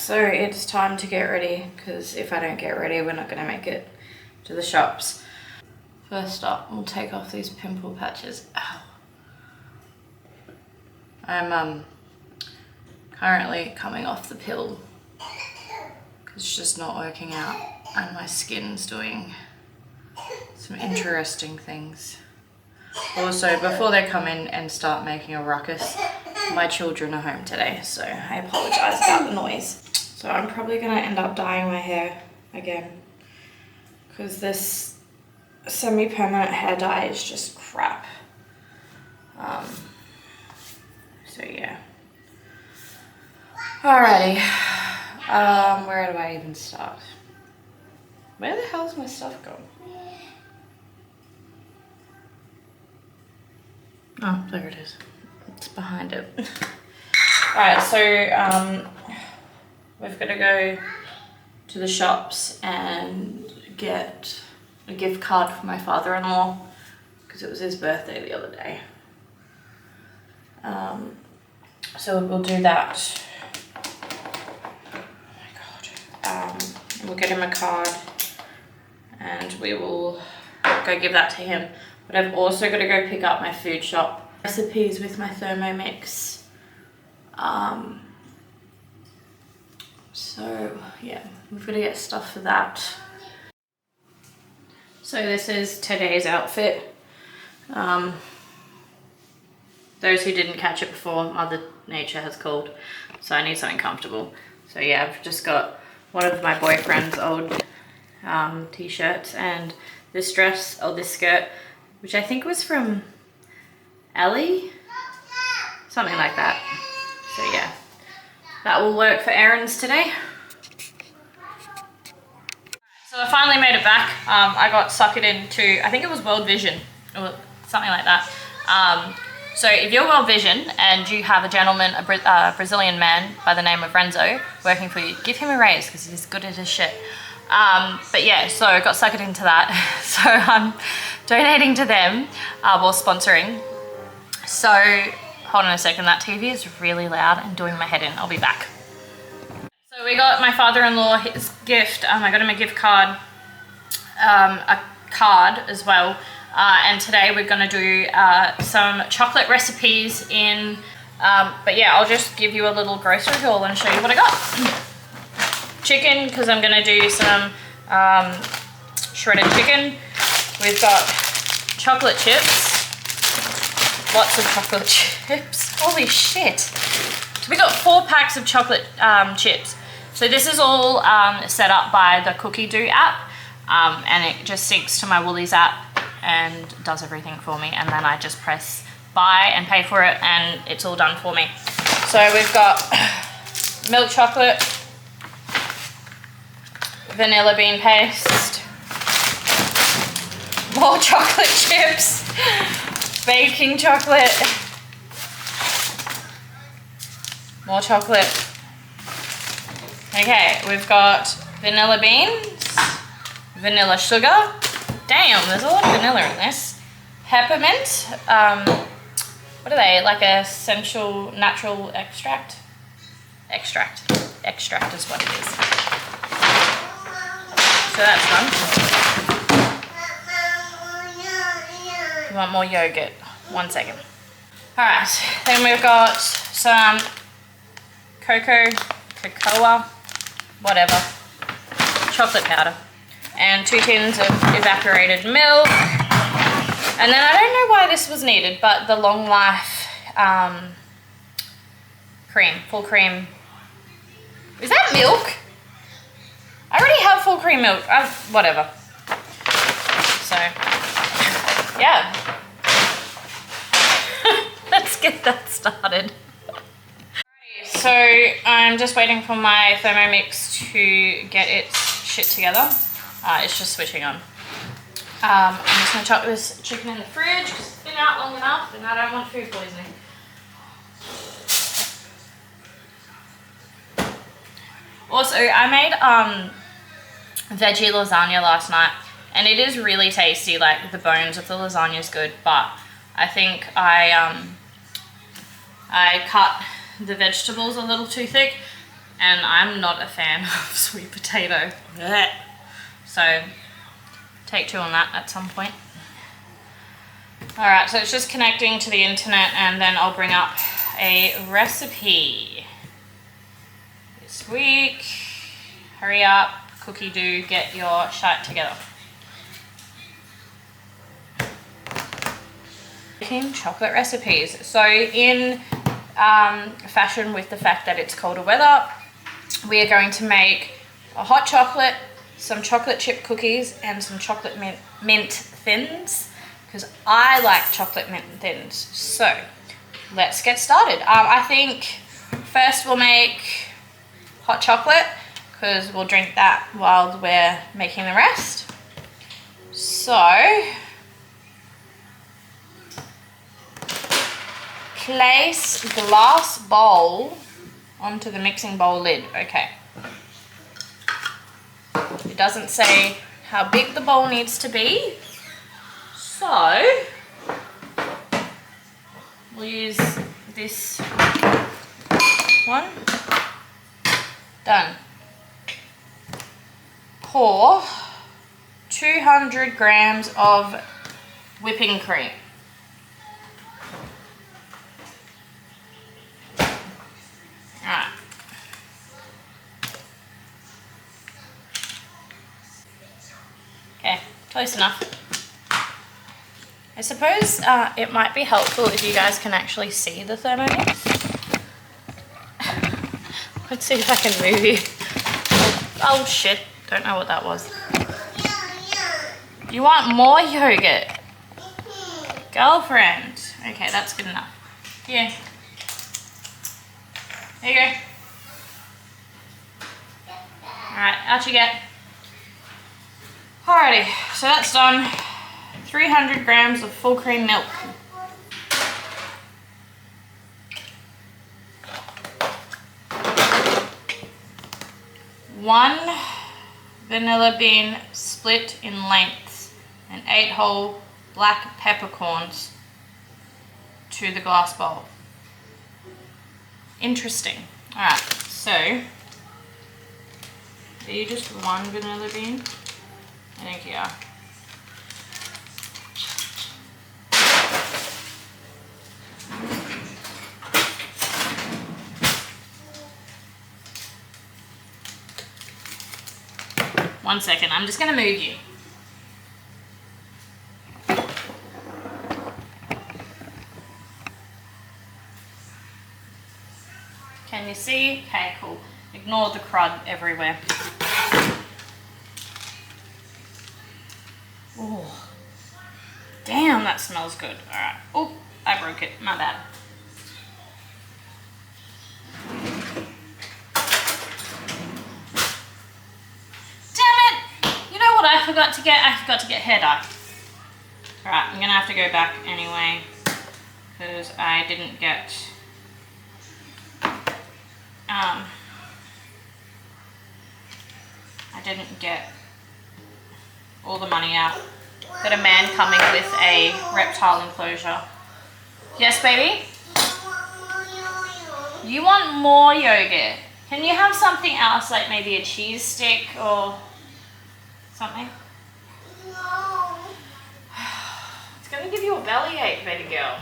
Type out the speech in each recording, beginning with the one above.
so it's time to get ready, because if I don't get ready, we're not gonna make it to the shops. First up, we'll take off these pimple patches. Ow. I'm currently coming off the pill because it's just not working out, and my skin's doing some interesting things. Also, before they come in and start making a ruckus, my children are home today, so I apologize about the noise. So I'm probably gonna end up dyeing my hair again, because this semi-permanent hair dye is just crap. So yeah. Alrighty. Where do I even start? Where the hell's my stuff gone? Oh, there it is. It's behind it. Alright, so we've got to go to the shops and get a gift card for my father-in-law, because it was his birthday the other day. So we'll do that. Oh my god. We'll get him a card and we will go give that to him. But I've also got to go pick up my food shop recipes with my Thermomix. So yeah, we've got to get stuff for that. So this is today's outfit. Those who didn't catch it before, Mother Nature has called, so I need something comfortable. So yeah, I've just got one of my boyfriend's old t-shirts and this dress, or this skirt, which I think was from Ellie, something like that. So yeah, that will work for errands today. So I finally made it back. I got suckered into, I think it was World Vision, or something like that. So if you're World Vision and you have a gentleman, a Brazilian man by the name of Renzo working for you, give him a raise because he's good at his shit. But yeah, so I got suckered into that. So I'm donating to them, while sponsoring. So hold on a second, that TV is really loud and doing my head in. I'll be back. So we got my father-in-law his gift. I got him a gift card, a card as well. And today we're gonna do some chocolate recipes in, but yeah, I'll just give you a little grocery haul and show you what I got. Chicken, because I'm gonna do some shredded chicken. We've got chocolate chips, lots of chocolate chips, holy shit. So we got 4 packs of chocolate chips. So this is all set up by the Cookidoo app, and it just syncs to my Woolies app and does everything for me, and then I just press buy and pay for it and it's all done for me. So we've got milk chocolate, vanilla bean paste, more chocolate chips, baking chocolate, more chocolate. Okay, we've got vanilla beans, vanilla sugar. Damn, there's a lot of vanilla in this. Peppermint. What are they? Like a essential natural extract? Extract. Extract is what it is. So that's fun. You want more yogurt? 1 second. Alright, then we've got some cocoa, whatever, chocolate powder, and 2 tins of evaporated milk. And then I don't know why this was needed, but the long life cream, full cream. Is that milk? I already have full cream milk, whatever. So, yeah. Let's get that started. So I'm just waiting for my Thermomix to get its shit together. It's just switching on. I'm just going to chuck this chicken in the fridge because it's been out long enough and I don't want food poisoning. Also, I made veggie lasagna last night and it is really tasty. Like the bones of the lasagna is good, but I think I cut the vegetables a little too thick. and I'm not a fan of sweet potato. Blech. So take 2 on that at some point. Alright, so it's just connecting to the internet, and then I'll bring up a recipe. This week, hurry up, Cookidoo, get your shite together. Making chocolate recipes. So in fashion with the fact that it's colder weather, we are going to make a hot chocolate, some chocolate chip cookies, and some chocolate mint thins, because I like chocolate mint thins. So let's get started. I think first we'll make hot chocolate, because we'll drink that while we're making the rest. So place glass bowl onto the mixing bowl lid. Okay. It doesn't say how big the bowl needs to be, so we'll use this one. Done. Pour 200 grams of whipping cream. Alright. Okay, close enough. I suppose it might be helpful if you guys can actually see the Thermomix. Let's see if I can move you. Oh shit, don't know what that was. You want more yogurt? Girlfriend. Okay, that's good enough. Here. There you go. Alright, out you get. Alrighty, so that's done. 300 grams of full cream milk. One vanilla bean split in lengths, and 8 whole black peppercorns to the glass bowl. Interesting. Alright, so are you just one vanilla bean? I think you are. One second, I'm just gonna move you. Can you see? Okay, cool. Ignore the crud everywhere. Oh, damn, that smells good. All right. Oh, I broke it. My bad. Damn it! You know what I forgot to get? I forgot to get hair dye. All right, I'm gonna have to go back anyway because I didn't get. I didn't get all the money out. Got a man coming with a reptile enclosure. Yes, baby? You want more yogurt? Can you have something else, like maybe a cheese stick or something? No. It's going to give you a bellyache, baby girl.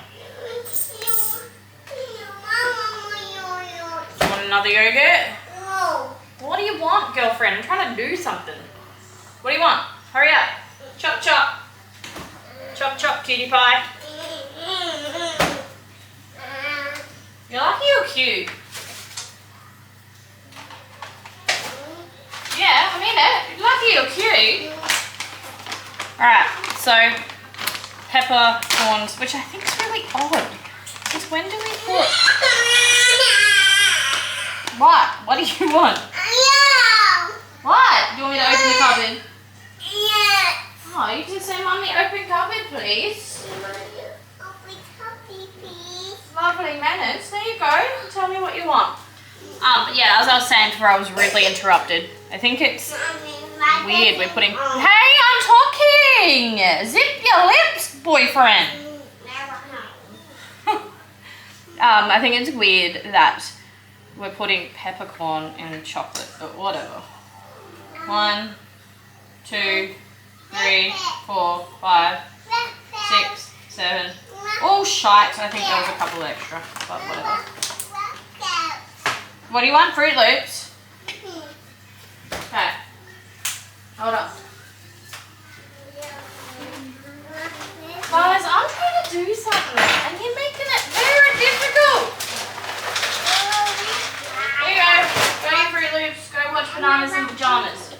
You want another yogurt? No. What do you want, girlfriend? I'm trying to do something. What do you want? Hurry up. Chop, chop. Chop, chop, cutie pie. You're lucky you're cute. Yeah, I mean it. You're lucky you're cute. Alright, so peppercorns, which I think is really odd. Because when do we put... What? What do you want? Yeah. What? Do you want me to open the cupboard? Yeah. Oh, you can say, Mummy, open cupboard, please. Open cupboard, please. Lovely manners. There you go. Tell me what you want. But yeah, as I was saying before, I was rudely interrupted. I think it's weird. We're putting... Hey, I'm talking! Zip your lips, boyfriend. I think it's weird that we're putting peppercorn in chocolate, but whatever. 1, 2, 3, 4, 5, 6, 7. Oh shite, I think there was a couple extra, but whatever. What do you want? Fruit Loops? Okay. Hold up. Guys, I'm trying to do something and you're making it very difficult. Here you go. Go eat Fruit Loops. Go watch Bananas in Pajamas.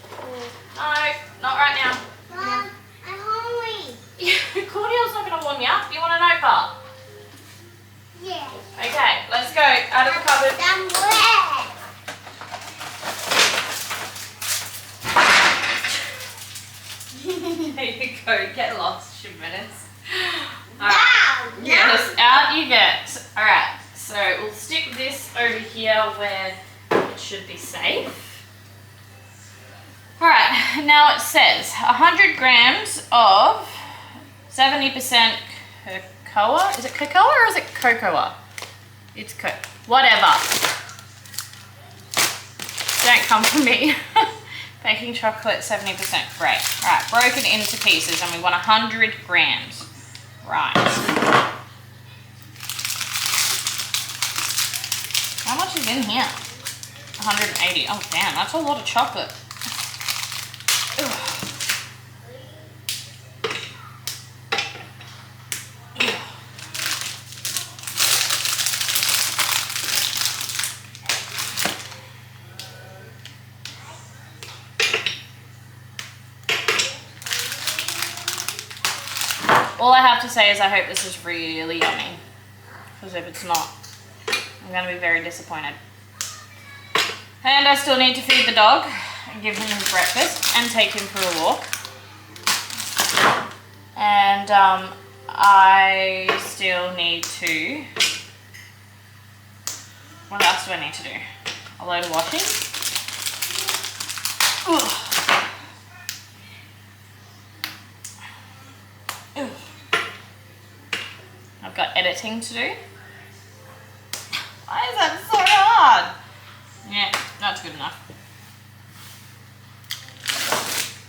No, not right now. Mom, I'm hungry. Cordial's not going to warm you up. You want an opal? Yes. Okay, let's go. Out of the cupboard. I'm wet. There you go. Get lost, minutes. Alright. Down. Yes, out you get. Alright, so we'll stick this over here where it should be safe. Alright, now it says 100 grams of 70% cocoa. Is it cocoa or is it cocoa? It's whatever. Don't come for me. Baking chocolate 70%. Great. Alright, broken into pieces and we want 100 grams. Right. How much is in here? 180. Oh damn, that's a lot of chocolate. Ugh. All I have to say is I hope this is really yummy, because if it's not, I'm going to be very disappointed. And I still need to feed the dog and give him his breakfast and take him for a walk. And I still need to, what else do I need to do? A load of washing. Ugh. Ugh. I've got editing to do. Why is that so hard? Yeah, that's good enough.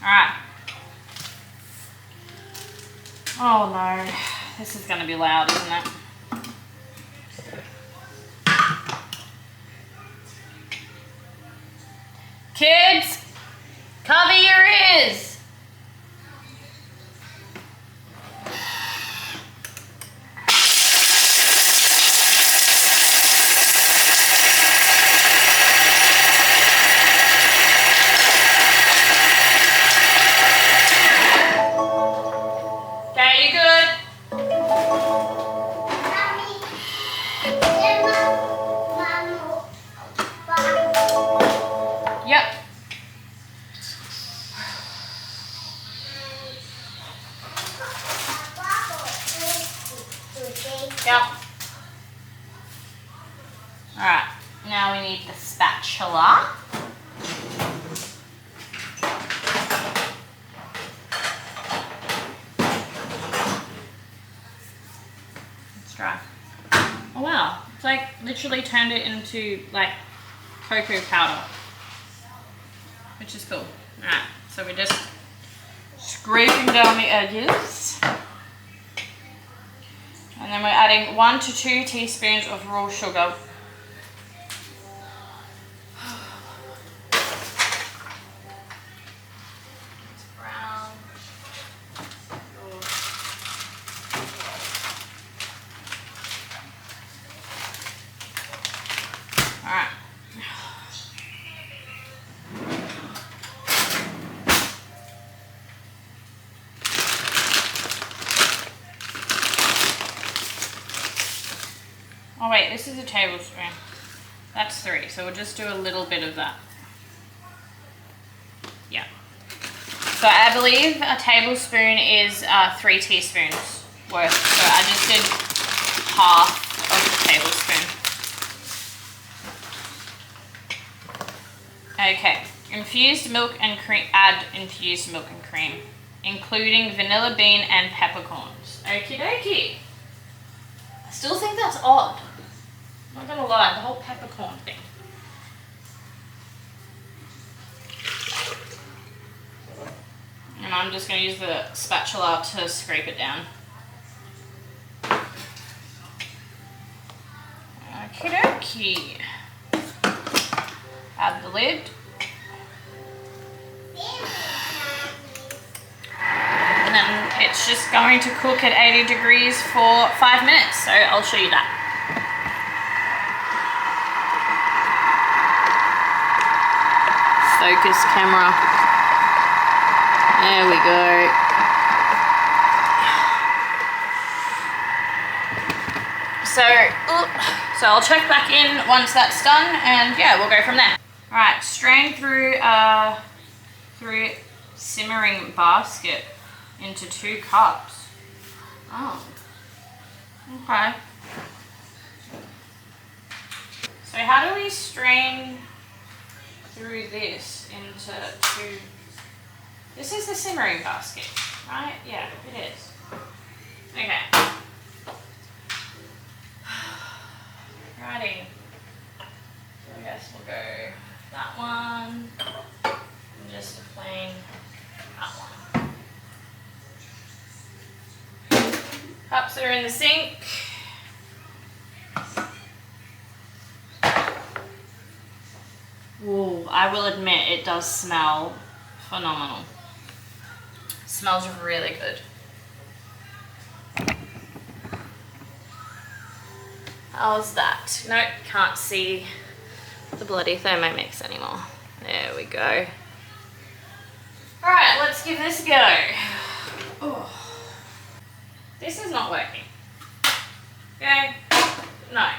Alright. Oh no, this is going to be loud, isn't it? Kids, cover your ears. Yep. Alright, now we need the spatula. Let's try. Oh wow, it's like literally turned it into like cocoa powder, which is cool. Alright, so we're just scraping down the edges. And then we're adding 1 to 2 teaspoons of raw sugar. It's brown. All right. Oh wait, this is a tablespoon. That's 3, so we'll just do a little bit of that. Yeah. So I believe a tablespoon is 3 teaspoons worth. So I just did half of the tablespoon. Okay, infused milk and cream. Add infused milk and cream, including vanilla bean and peppercorns. Okie dokie. I still think that's odd. I'm not gonna lie, the whole peppercorn thing. I'm just going to use the spatula to scrape it down. Okie dokie. Add the lid. And then it's just going to cook at 80 degrees for 5 minutes, so I'll show you that. Focus camera. There we go. So I'll check back in once that's done, and yeah, we'll go from there. All right, strain through simmering basket into 2 cups. Oh, okay. So how do we strain through this into 2? This is the simmering basket, right? Yeah, it is. Okay. Righty. So I guess we'll go that one, and just a plain that one. Cups are in the sink. Ooh, I will admit it does smell phenomenal. Smells really good. How's that? Nope, can't see the bloody Thermomix anymore. There we go. Alright, let's give this a go. Oh. This is not working. Okay? No.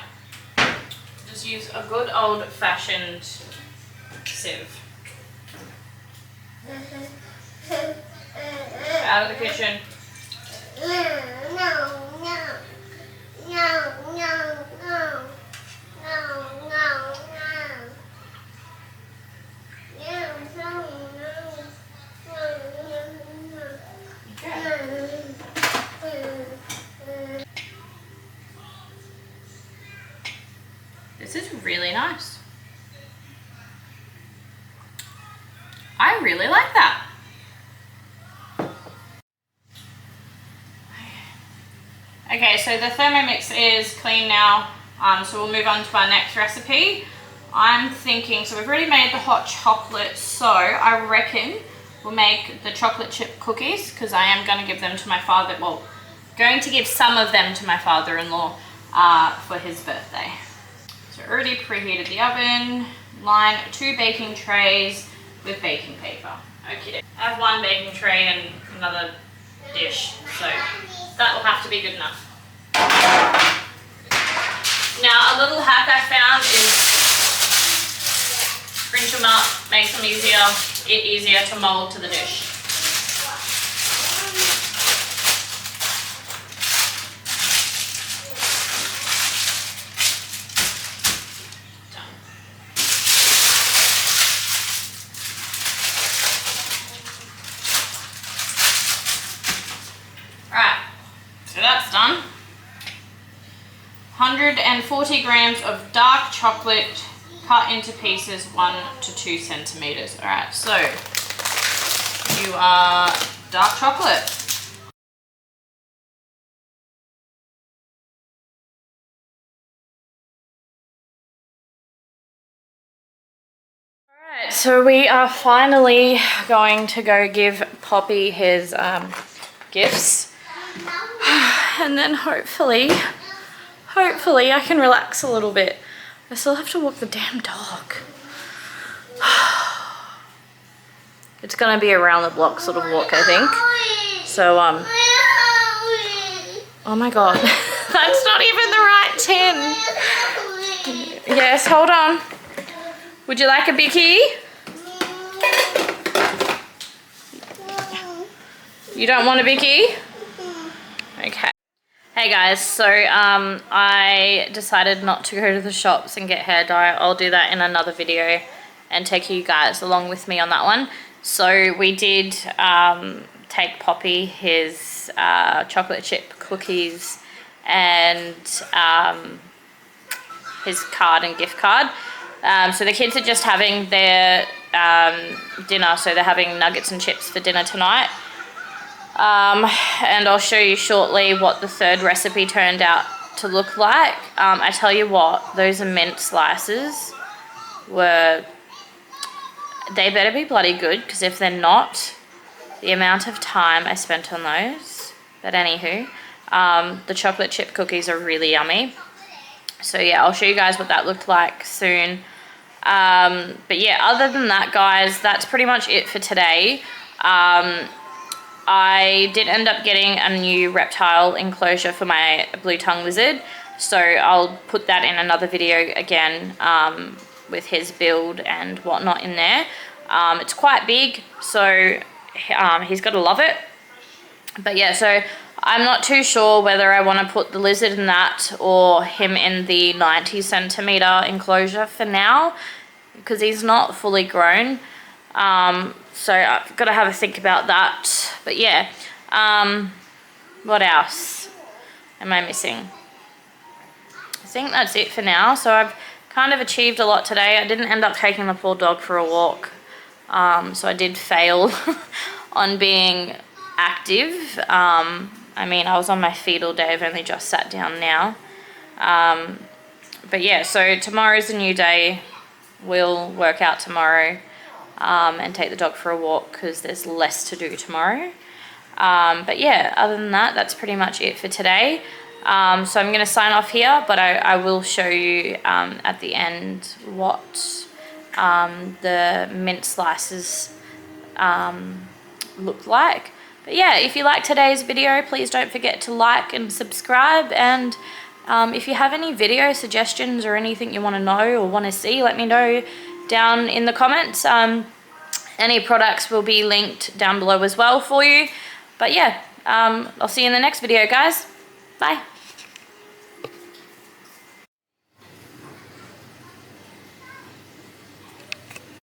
Just use a good old-fashioned sieve. Out of the kitchen. This is really nice. I really like that. Okay, so the Thermomix is clean now, so we'll move on to our next recipe. I'm thinking, so we've already made the hot chocolate, so I reckon we'll make the chocolate chip cookies, because I am going to give them to my father, well, going to give some of them to my father-in-law for his birthday. So already preheated the oven, line 2 baking trays with baking paper. Okay, I have 1 baking tray and another dish, so that will have to be good enough. Now, a little hack I found is fringe them up, makes them easier to mold to the dish. Done. Alright, so that's done. 140 grams of dark chocolate cut into pieces 1 to 2 centimeters. All right, so you are dark chocolate. All right, so we are finally going to go give Poppy his gifts, and then hopefully I can relax a little bit. I still have to walk the damn dog. It's gonna be around the block sort of walk, I think. So, oh my God, that's not even the right tin. Yes, hold on. Would you like a bicky? You don't want a bicky? Okay. Hey guys, so I decided not to go to the shops and get hair dye. I'll do that in another video and take you guys along with me on that one. So we did take Poppy his chocolate chip cookies and his card and gift card. So the kids are just having their dinner, so they're having nuggets and chips for dinner tonight. And I'll show you shortly what the third recipe turned out to look like. I tell you what, those mint slices were, they better be bloody good, because if they're not, the amount of time I spent on those. But anywho, the chocolate chip cookies are really yummy. So yeah, I'll show you guys what that looked like soon. But yeah, other than that, guys, that's pretty much it for today. I did end up getting a new reptile enclosure for my blue tongue lizard, so I'll put that in another video again, with his build and whatnot in there. It's quite big, so he's got to love it. But yeah, so I'm not too sure whether I want to put the lizard in that or him in the 90 centimeter enclosure for now, because he's not fully grown. So I've got to have a think about that. But yeah, what else am I missing? I think that's it for now. So I've kind of achieved a lot today. I didn't end up taking the poor dog for a walk. So I did fail on being active. I mean, I was on my feet all day. I've only just sat down now. But yeah, so tomorrow's a new day. We'll work out tomorrow. And take the dog for a walk, because there's less to do tomorrow. But yeah, other than that, that's pretty much it for today. So I'm going to sign off here, but I will show you at the end what the mint slices look like. But yeah, if you like today's video, please don't forget to like and subscribe. And if you have any video suggestions or anything you want to know or want to see, let me know down in the comments. Any products will be linked down below as well for you. But yeah, I'll see you in the next video, guys. Bye.